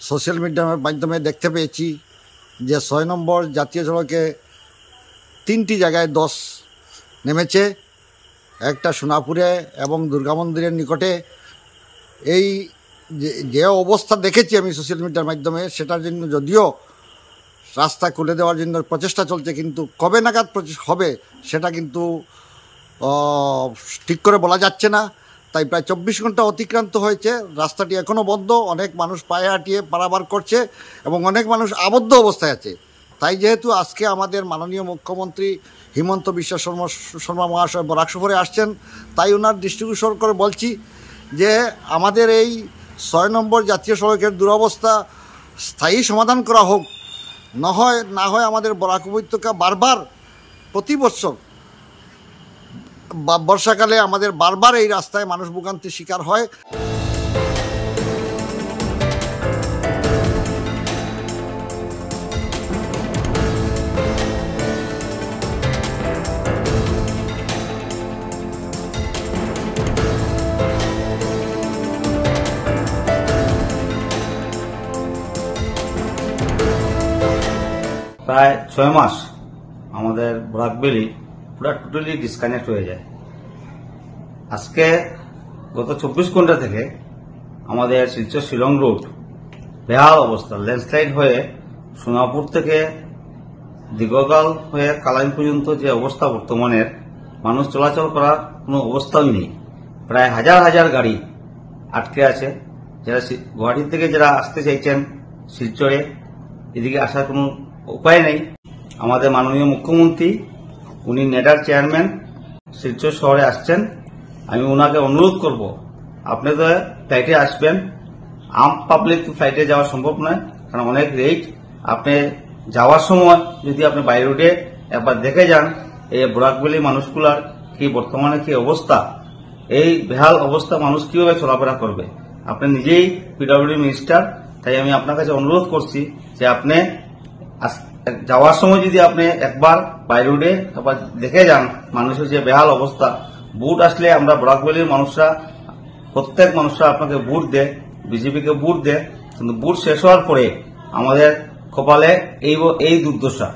Social মিডিয়ার মাধ্যমে দেখতে পেয়েছি যে ৬ নম্বর জাতীয় সড়কে ৩টি জায়গায় ধস নেমেছে, একটা সোনাপুরে এবং দুর্গা মন্দিরের নিকটে। এই যে অবস্থা দেখেছি আমি সোশ্যাল মিডিয়ার মাধ্যমে, সেটার জন্য যদিও রাস্তা খুলে দেওয়ার জন্য প্রচেষ্টা চলছে, কিন্তু কবে নাগাদ হবে সেটা কিন্তু ঠিক করে বলা যাচ্ছে না। তাই প্রায় ২৪ ঘন্টা অতিক্রান্ত হয়েছে, রাস্তাটি এখনও বন্ধ, অনেক মানুষ পায়ে হাঁটিয়ে পারাবার করছে এবং অনেক মানুষ আবদ্ধ অবস্থায় আছে। তাই যেহেতু আজকে আমাদের মাননীয় মুখ্যমন্ত্রী হিমন্ত বিশ্ব শর্মা মহাশয় বরাক সফরে আসছেন, তাই ওনার দৃষ্টিগোচর করে বলছি যে আমাদের এই ৬ নম্বর জাতীয় সড়কের দুরবস্থা স্থায়ী সমাধান করা হোক। না হয় আমাদের বরাক উপত্যকা বারবার প্রতি বছর বর্ষাকালে আমাদের বারবার এই রাস্তায় মানুষ ভোগান্তির শিকার হয়। প্রায় ৬ মাস আমাদের বরাকবেলি পুরো টোটালি ডিসকানেক্ট হয়ে যায়। আজকে গত ২৪ ঘন্টা থেকে আমাদের শিলচর শিলং রোড বেহাল অবস্থা, ল্যান্ডস্লাইড হয়ে সোনাপুর থেকে দিগগাল হয়ে কালাইন পর্যন্ত যে অবস্থা বর্তমানের, মানুষ চলাচল করার কোনো অবস্থাই নেই। প্রায় হাজার হাজার গাড়ি আটকে আছে। যারা গুয়াহাটি থেকে যারা আসতে চাইছেন শিলচরে, এদিকে আসার কোনো উপায় নেই। আমাদের মাননীয় মুখ্যমন্ত্রী, উনি নেডার চেয়ারম্যান, শিলচর শহরে আসছেন। আমি ওনাকে অনুরোধ করব, আপনি তো ফ্লাইটে আসবেন, আম পাবলিক ফ্লাইটে যাওয়া সম্ভব নয়, কারণ অনেক রেট। আপনি যাওয়ার সময় যদি আপনি বাই রোডে একবার দেখে যান এই বরাকবেলি মানুষগুলার কি বর্তমানে কি অবস্থা, এই বেহাল অবস্থা মানুষ কিভাবে চলাফেরা করবে। আপনি নিজেই পিডব্লিউডি মিনিস্টার, তাই আমি আপনার কাছে অনুরোধ করছি যে আপনি যাওয়ার সময় যদি আপনি একবার বাই রোডে একবার দেখে যান মানুষের যে বেহাল অবস্থা। ভোট আসলে আমরা বরাকবেলির মানুষরা, প্রত্যেক মানুষরা আপনাকে ভোট দেয়, বিজেপিকে ভোট দেয়, কিন্তু ভোট শেষ হওয়ার পরে আমাদের কপালে এই দুর্দশা।